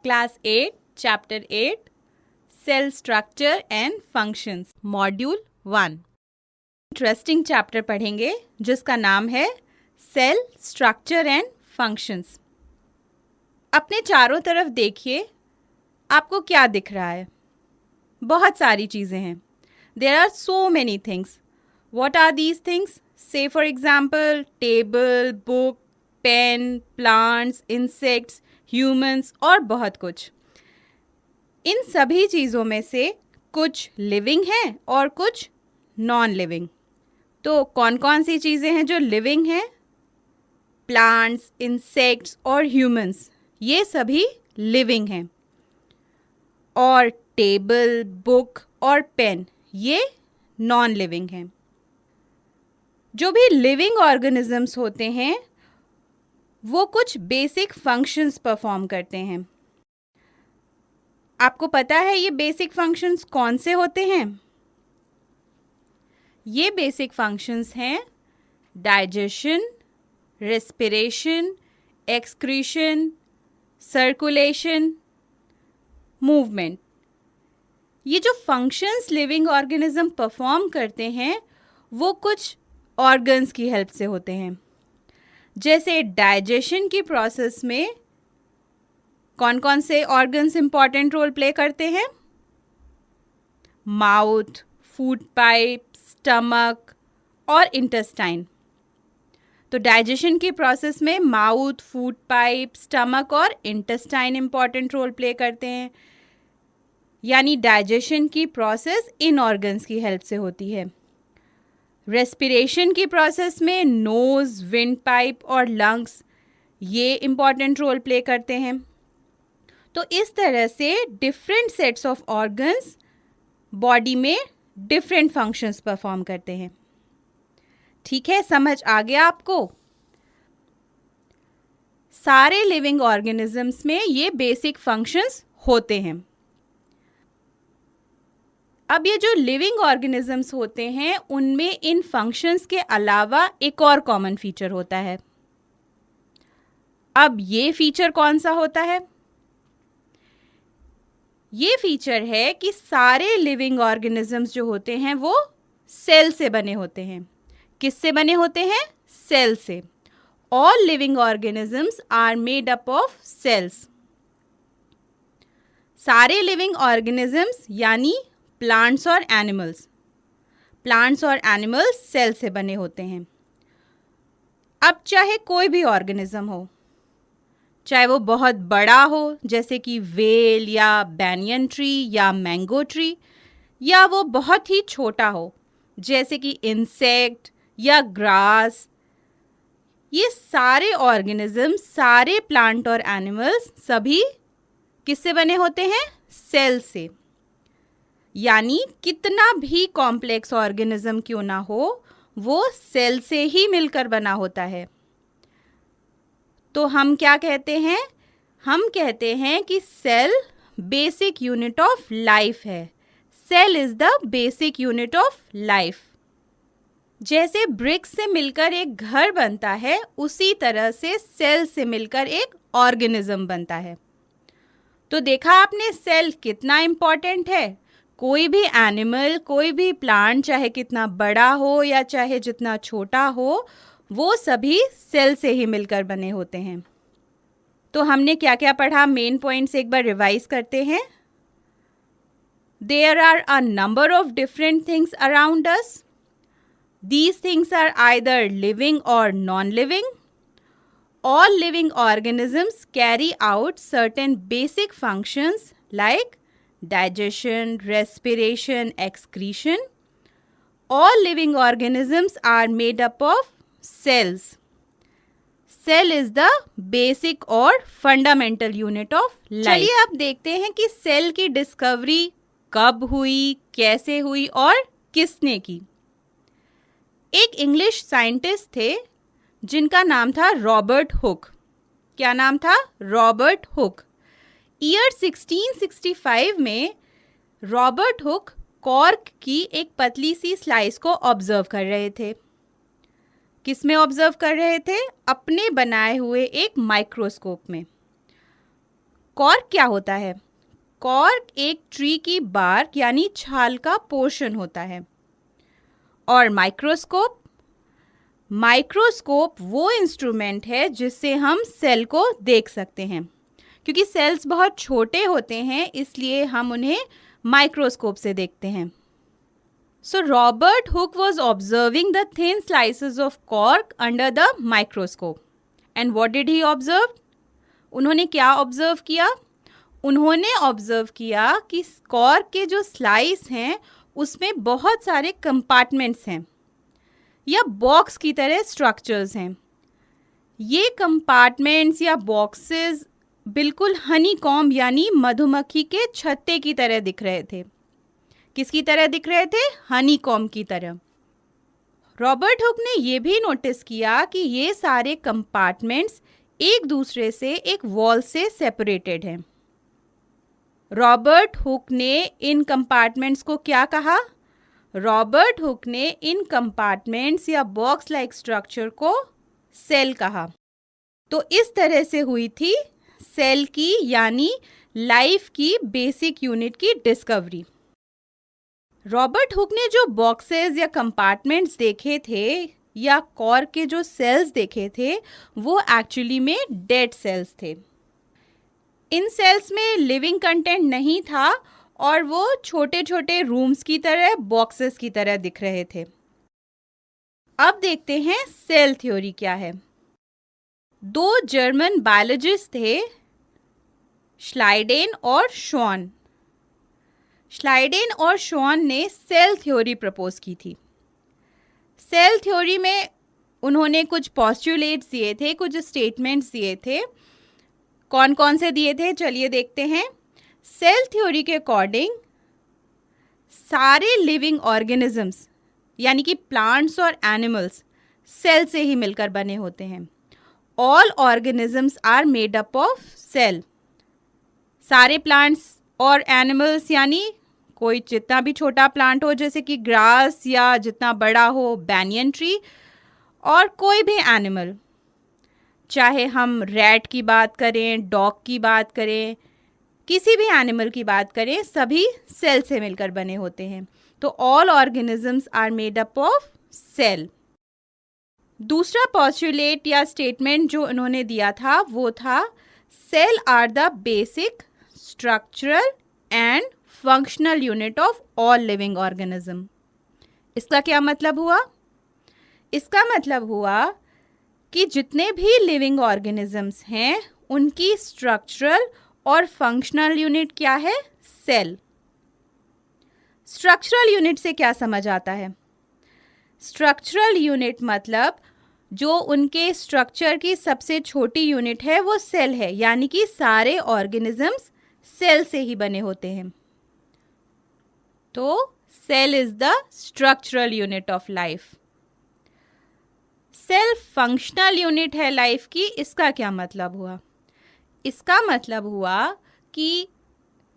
Class 8, Chapter 8, Cell Structure and Functions, Module 1. Interesting chapter पढ़ेंगे जिसका नाम है सेल स्ट्रक्चर एंड फंक्शंस. अपने चारों तरफ देखिए, आपको क्या दिख रहा है? बहुत सारी चीज़ें हैं. There are so many things. What are these things? Say for example table, book, pen, plants, insects, humans और बहुत कुछ. इन सभी चीज़ों में से कुछ लिविंग हैं और कुछ नॉन लिविंग. तो कौन कौन सी चीज़ें हैं जो लिविंग हैं? प्लांट्स, इंसेक्ट्स और ह्यूमंस, ये सभी लिविंग हैं. और टेबल, बुक और पेन, ये नॉन लिविंग हैं. जो भी लिविंग ऑर्गेनिजम्स होते हैं वो कुछ बेसिक फंक्शंस परफॉर्म करते हैं. आपको पता है ये बेसिक फंक्शंस कौन से होते हैं? ये बेसिक फंक्शंस हैं digestion, respiration, excretion, circulation, movement. ये जो फंक्शंस लिविंग ऑर्गेनिज्म परफॉर्म करते हैं वो कुछ ऑर्गन्स की हेल्प से होते हैं. जैसे डाइजेशन की प्रोसेस में कौन कौन से ऑर्गन्स इंपॉर्टेंट रोल प्ले करते हैं? माउथ, फूड पाइप, स्टमक और इंटेस्टाइन. तो डाइजेशन की प्रोसेस में माउथ, फूड पाइप, स्टमक और इंटेस्टाइन इंपॉर्टेंट रोल प्ले करते हैं. यानी डाइजेशन की प्रोसेस इन ऑर्गन्स की हेल्प से होती है. रेस्पिरेशन की प्रोसेस में नोज़, विंड पाइप और लंग्स, ये इम्पॉर्टेंट रोल प्ले करते हैं. तो इस तरह से different sets of organs body में डिफरेंट फंक्शंस परफॉर्म करते हैं. ठीक है, समझ आ गया आपको? सारे लिविंग ऑर्गेनिजम्स में ये बेसिक फंक्शंस होते हैं. अब ये जो लिविंग ऑर्गेनिजम्स होते हैं उनमें इन फंक्शंस के अलावा एक और कॉमन फीचर होता है. अब ये फीचर कौन सा होता है? ये फीचर है कि सारे लिविंग ऑर्गेनिजम्स जो होते हैं वो सेल से बने होते हैं. किससे बने होते हैं? सेल से. All living organisms are made up of cells. सारे लिविंग ऑर्गेनिजम्स यानी प्लांट्स और एनिमल्स सेल से बने होते हैं. अब चाहे कोई भी ऑर्गेनिज्म हो, चाहे वो बहुत बड़ा हो जैसे कि वेल या बैनियन ट्री या मैंगो ट्री, या वो बहुत ही छोटा हो जैसे कि इंसेक्ट या ग्रास, ये सारे ऑर्गेनिज्म, सारे प्लांट और एनिमल्स सभी किससे बने होते हैं? सेल से. यानी कितना भी कॉम्प्लेक्स ऑर्गेनिज्म क्यों ना हो, वो सेल से ही मिलकर बना होता है. तो हम क्या कहते हैं? हम कहते हैं कि cell basic unit of life है. Cell is the basic unit of life. जैसे ब्रिक्स से मिलकर एक घर बनता है, उसी तरह से सेल से मिलकर एक ऑर्गेनिज्म बनता है. तो देखा आपने सेल कितना इम्पॉर्टेंट है. कोई भी एनिमल, कोई भी प्लांट, चाहे कितना बड़ा हो या चाहे जितना छोटा हो, वो सभी सेल से ही मिलकर बने होते हैं. तो हमने क्या क्या पढ़ा? मेन पॉइंट्स एक बार रिवाइज करते हैं. There are a number of different things around us. These things are either living or non-living. All living organisms carry out certain basic functions like digestion, respiration, excretion. All living organisms are made up of cells. Cell is the basic और fundamental unit of life. चलिए अब देखते हैं कि cell की discovery कब हुई, कैसे हुई और किसने की. एक इंग्लिश साइंटिस्ट थे जिनका नाम था रॉबर्ट हुक. क्या नाम था? Robert Hooke. ईयर 1665 में रॉबर्ट हुक कॉर्क की एक पतली सी स्लाइस को ऑब्जर्व कर रहे थे. किस में ऑब्जर्व कर रहे थे? अपने बनाए हुए एक माइक्रोस्कोप में. कॉर्क क्या होता है? कॉर्क एक ट्री की बार्क यानी छाल का पोर्शन होता है. और माइक्रोस्कोप वो इंस्ट्रूमेंट है जिससे हम सेल को देख सकते हैं. क्योंकि सेल्स बहुत छोटे होते हैं इसलिए हम उन्हें माइक्रोस्कोप से देखते हैं. So Robert Hooke was observing the thin slices of cork under the microscope. And what did he observe? उन्होंने क्या ऑब्जर्व किया? उन्होंने ऑब्जर्व किया कि कॉर्क के जो स्लाइस हैं उसमें बहुत सारे कंपार्टमेंट्स हैं या बॉक्स की तरह स्ट्रक्चर्स हैं. ये कंपार्टमेंट्स या बॉक्सेस बिल्कुल हनी कॉम्ब यानी मधुमक्खी के छत्ते की तरह दिख रहे थे. किसकी तरह दिख रहे थे? हनी कॉम्ब की तरह. रॉबर्ट हुक ने ये भी नोटिस किया कि ये सारे कंपार्टमेंट्स एक दूसरे से एक वॉल से सेपरेटेड हैं. रॉबर्ट हुक ने इन कंपार्टमेंट्स को क्या कहा? रॉबर्ट हुक ने इन कंपार्टमेंट्स या बॉक्स लाइक स्ट्रक्चर को सेल कहा. तो इस तरह से हुई थी सेल की यानी लाइफ की बेसिक यूनिट की डिस्कवरी. रॉबर्ट हुक ने जो बॉक्सेस या कंपार्टमेंट्स देखे थे या कॉर्क के जो सेल्स देखे थे वो एक्चुअली में डेड सेल्स थे. इन सेल्स में लिविंग कंटेंट नहीं था और वो छोटे छोटे रूम्स की तरह बॉक्सेस की तरह दिख रहे थे. अब देखते हैं सेल थ्योरी क्या है. 2 जर्मन बायोलॉजिस्ट थे, श्लाइडेन और शॉन. श्लाइडेन और शॉन ने सेल थ्योरी प्रपोज की थी. सेल थ्योरी में उन्होंने कुछ पॉस्टुलेट्स दिए थे, कुछ स्टेटमेंट्स दिए थे. कौन कौन से दिए थे चलिए देखते हैं. सेल थ्योरी के अकॉर्डिंग सारे लिविंग ऑर्गेनिजम्स यानी कि प्लांट्स और एनिमल्स सेल से ही मिलकर बने होते हैं. All organisms are made up of cell. सारे प्लांट्स और एनिमल्स यानी कोई जितना भी छोटा प्लांट हो जैसे कि ग्रास या जितना बड़ा हो बैनियन ट्री, और कोई भी एनिमल, चाहे हम रैट की बात करें, डॉग की बात करें, किसी भी एनिमल की बात करें, सभी सेल से मिलकर बने होते हैं. तो all organisms are made up of cell. दूसरा पॉस्टुलेट या स्टेटमेंट जो उन्होंने दिया था वो था cell are the basic structural and functional unit of all living organism. इसका क्या मतलब हुआ? इसका मतलब हुआ कि जितने भी लिविंग ऑर्गेनिजम्स हैं उनकी स्ट्रक्चरल और फंक्शनल यूनिट क्या है? सेल. स्ट्रक्चरल यूनिट से क्या समझ आता है? स्ट्रक्चरल यूनिट मतलब जो उनके स्ट्रक्चर की सबसे छोटी यूनिट है वो सेल है, यानी कि सारे ऑर्गेनिजम्स सेल से ही बने होते हैं. तो cell is the structural unit of life. Cell functional unit है लाइफ की. इसका क्या मतलब हुआ? इसका मतलब हुआ कि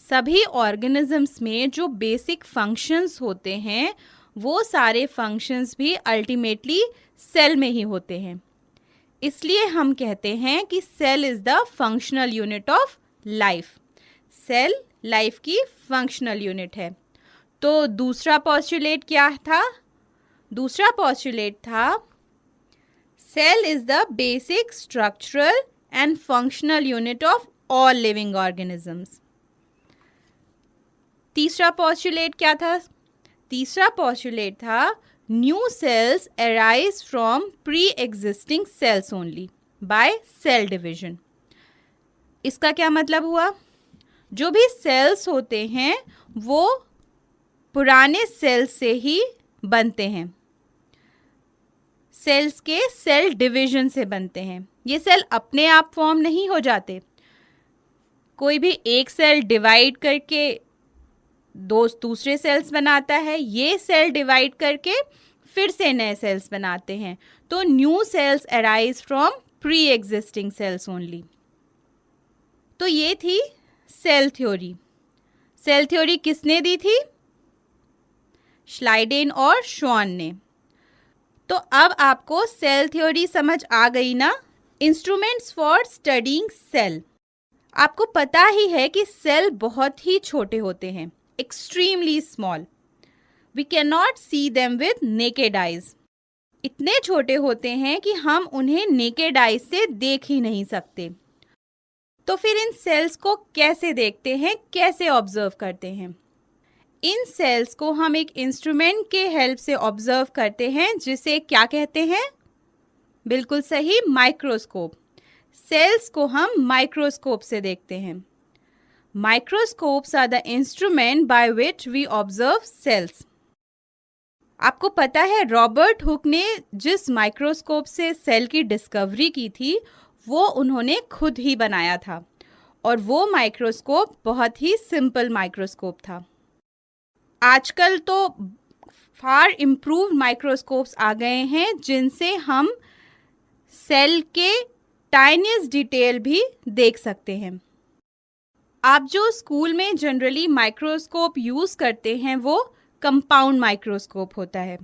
सभी ऑर्गेनिजम्स में जो बेसिक फंक्शंस होते हैं वो सारे फंक्शंस भी अल्टीमेटली सेल में ही होते हैं. इसलिए हम कहते हैं कि cell is the functional unit of life. Cell life की फंक्शनल यूनिट है. तो दूसरा पॉस्टुलेट क्या था? दूसरा पॉस्टुलेट था cell is the basic structural and functional unit of all living organisms. तीसरा पॉस्टुलेट क्या था? तीसरा पॉस्टुलेट था new cells arise from pre existing cells only by cell division. इसका क्या मतलब हुआ? जो भी सेल्स होते हैं वो पुराने सेल्स से ही बनते हैं, सेल्स के सेल डिवीजन से बनते हैं। ये सेल अपने आप फॉर्म नहीं हो जाते। कोई भी एक सेल डिवाइड करके दूसरे सेल्स बनाता है, ये सेल डिवाइड करके फिर से नए सेल्स बनाते हैं। तो new cells arise from pre existing cells only. तो ये थी सेल थ्योरी। सेल थ्योरी किसने दी थी? श्लाइडेन और श्वान ने। तो अब आपको सेल थ्योरी समझ आ गई ना? Instruments for studying cell. आपको पता ही है कि सेल बहुत ही छोटे होते हैं, extremely small. We can not see them with naked eyes. इतने छोटे होते हैं कि हम उन्हें नेकेड आइज से देख ही नहीं सकते। तो फिर इन सेल्स को कैसे देखते हैं, कैसे ऑब्जर्व करते हैं? इन सेल्स को हम एक इंस्ट्रूमेंट के हेल्प से ऑब्जर्व करते हैं, जिसे क्या कहते हैं? बिल्कुल सही, माइक्रोस्कोप। सेल्स को हम माइक्रोस्कोप से देखते हैं। Microscopes are the instrument by which we observe cells. आपको पता है रॉबर्ट हुक ने जिस माइक्रोस्कोप से सेल की डिस्कवरी की थी वो उन्होंने खुद ही बनाया था, और वो माइक्रोस्कोप बहुत ही सिंपल माइक्रोस्कोप था। आजकल तो फार इम्प्रूव्ड माइक्रोस्कोप्स आ गए हैं जिनसे हम सेल के टाइनीस्ट डिटेल भी देख सकते हैं। आप जो स्कूल में जनरली माइक्रोस्कोप यूज़ करते हैं वो कंपाउंड माइक्रोस्कोप होता है।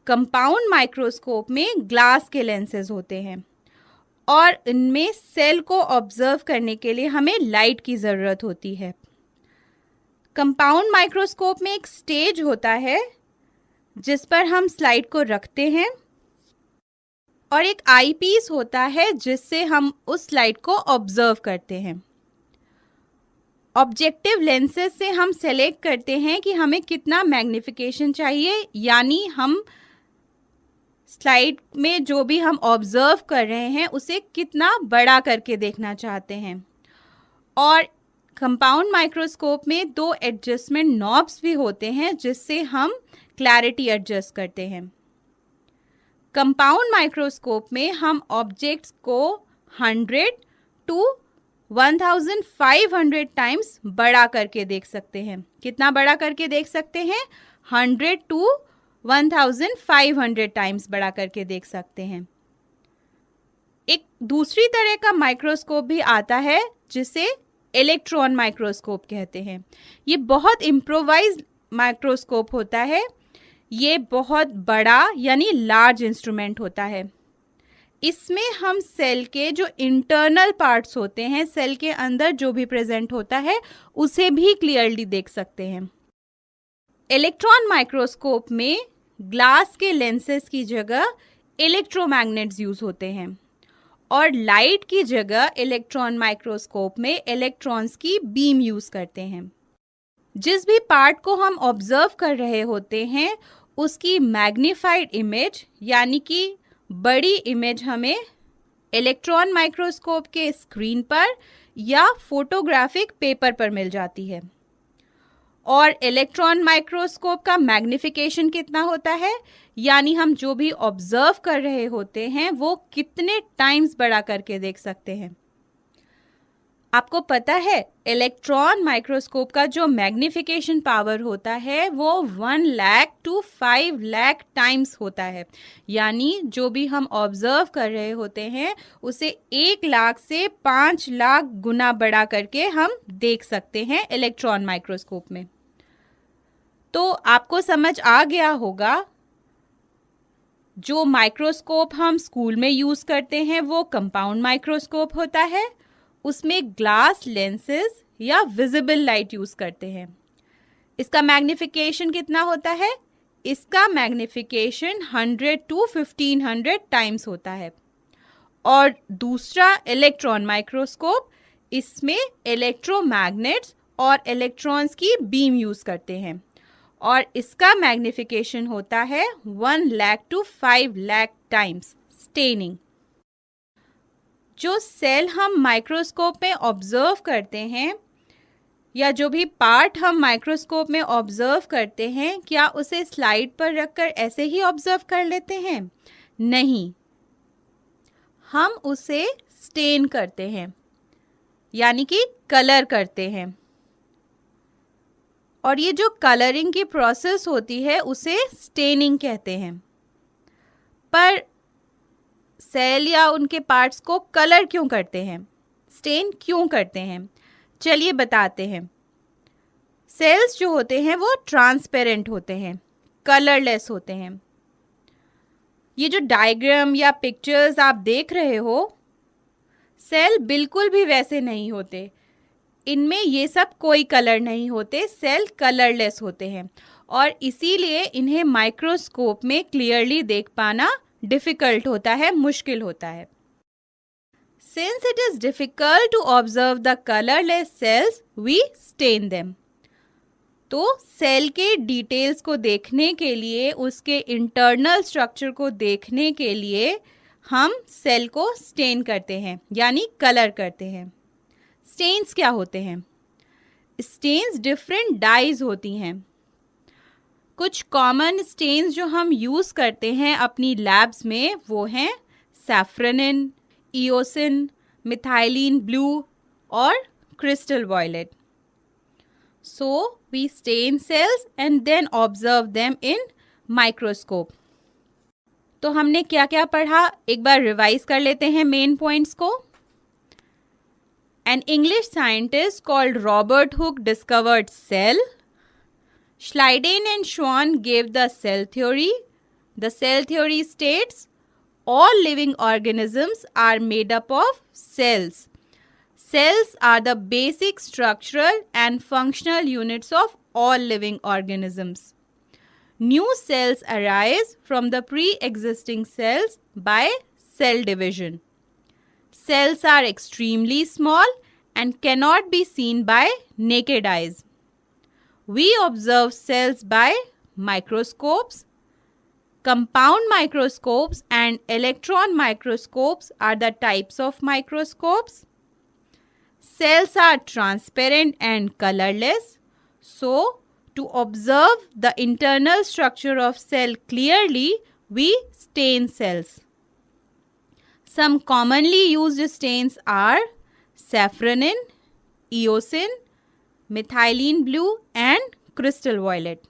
कंपाउंड माइक्रोस्कोप में ग्लास के लेंसेज होते हैं और इनमें सेल को ऑब्जर्व करने के लिए हमें लाइट की ज़रूरत होती है। कंपाउंड माइक्रोस्कोप में एक स्टेज होता है जिस पर हम स्लाइड को रखते हैं और एक आई पीस होता है जिससे हम उस स्लाइड को ऑब्जर्व करते हैं। ऑब्जेक्टिव लेंसेज से हम सेलेक्ट करते हैं कि हमें कितना मैग्निफिकेशन चाहिए, यानी हम स्लाइड में जो भी हम ऑब्जर्व कर रहे हैं उसे कितना बड़ा करके देखना चाहते हैं। और कंपाउंड माइक्रोस्कोप में 2 एडजस्टमेंट नॉब्स भी होते हैं जिससे हम क्लैरिटी एडजस्ट करते हैं। कंपाउंड माइक्रोस्कोप में हम ऑब्जेक्ट्स को 100 टू 1500 टाइम्स बड़ा करके देख सकते हैं। कितना बड़ा करके देख सकते हैं? 100 टू 1500 टाइम्स बड़ा करके देख सकते हैं। एक दूसरी तरह का माइक्रोस्कोप भी आता है जिसे इलेक्ट्रॉन माइक्रोस्कोप कहते हैं। ये बहुत इम्प्रोवाइज्ड माइक्रोस्कोप होता है। ये बहुत बड़ा यानी लार्ज इंस्ट्रूमेंट होता है। इसमें हम सेल के जो इंटरनल पार्ट्स होते हैं, सेल के अंदर जो भी प्रेजेंट होता है उसे भी क्लियरली देख सकते हैं। इलेक्ट्रॉन माइक्रोस्कोप में ग्लास के लेंसेज की जगह इलेक्ट्रोमैग्नेट्स यूज होते हैं और लाइट की जगह इलेक्ट्रॉन माइक्रोस्कोप में इलेक्ट्रॉन्स की बीम यूज करते हैं। जिस भी पार्ट को हम ऑब्जर्व कर रहे होते हैं उसकी मैग्नीफाइड इमेज यानी कि बड़ी इमेज हमें इलेक्ट्रॉन माइक्रोस्कोप के स्क्रीन पर या फोटोग्राफिक पेपर पर मिल जाती है। और इलेक्ट्रॉन माइक्रोस्कोप का मैग्निफिकेशन कितना होता है, यानी हम जो भी ऑब्जर्व कर रहे होते हैं वो कितने टाइम्स बड़ा करके देख सकते हैं। आपको पता है इलेक्ट्रॉन माइक्रोस्कोप का जो मैग्निफिकेशन पावर होता है वो 1 लाख टू 5 लाख टाइम्स होता है। यानी जो भी हम ऑब्जर्व कर रहे होते हैं उसे 1 लाख से 5 लाख गुना बड़ा करके हम देख सकते हैं इलेक्ट्रॉन माइक्रोस्कोप में। तो आपको समझ आ गया होगा जो माइक्रोस्कोप हम स्कूल में यूज करते हैं वो कंपाउंड माइक्रोस्कोप होता है। उसमें ग्लास लेंसेज या विजिबल लाइट यूज करते हैं। इसका मैग्निफिकेशन कितना होता है? इसका मैग्निफिकेशन 100 टू 1500 टाइम्स होता है। और दूसरा इलेक्ट्रॉन माइक्रोस्कोप, इसमें इलेक्ट्रोमैग्नेट्स और इलेक्ट्रॉन्स की बीम यूज़ करते हैं और इसका मैग्निफिकेशन होता है 1 lakh to 5 lakh times staining. जो सेल हम माइक्रोस्कोप में ऑब्जर्व करते हैं या जो भी पार्ट हम माइक्रोस्कोप में ऑब्जर्व करते हैं, क्या उसे स्लाइड पर रखकर ऐसे ही ऑब्जर्व कर लेते हैं? नहीं, हम उसे स्टेन करते हैं, यानी कि कलर करते हैं। और ये जो कलरिंग की प्रोसेस होती है उसे स्टेनिंग कहते हैं। पर सेल या उनके पार्ट्स को कलर क्यों करते हैं, स्टेन क्यों करते हैं? चलिए बताते हैं। सेल्स जो होते हैं वो ट्रांसपेरेंट होते हैं, कलरलेस होते हैं। ये जो डायग्राम या पिक्चर्स आप देख रहे हो, सेल बिल्कुल भी वैसे नहीं होते। इनमें ये सब कोई कलर नहीं होते, सेल कलरलेस होते हैं और इसीलिए इन्हें माइक्रोस्कोप में क्लियरली देख पाना डिफ़िकल्ट होता है, मुश्किल होता है। Since it is difficult to observe the colorless cells, we stain them. तो सेल के डिटेल्स को देखने के लिए, उसके इंटरनल स्ट्रक्चर को देखने के लिए हम सेल को स्टेन करते हैं, यानी कलर करते हैं। स्टेन्स क्या होते हैं? स्टेन्स डिफरेंट डाइज होती हैं। कुछ कॉमन स्टेन्स जो हम यूज़ करते हैं अपनी लैब्स में वो हैं सैफ्रनिन, ईओसिन, मिथाइलिन ब्लू और crystal violet. So we stain cells and then observe them in microscope. तो हमने क्या क्या पढ़ा, एक बार रिवाइज कर लेते हैं मेन पॉइंट्स को। An English scientist called Robert Hooke discovered cell. Schleiden and Schwann gave the cell theory. The cell theory states all living organisms are made up of cells. Cells are the basic structural and functional units of all living organisms. New cells arise from the pre-existing cells by cell division. Cells are extremely small and cannot be seen by naked eyes. We observe cells by microscopes. Compound microscopes and electron microscopes are the types of microscopes. Cells are transparent and colorless. So, to observe the internal structure of cell clearly, we stain cells. Some commonly used stains are safranin, eosin, methylene blue and crystal violet.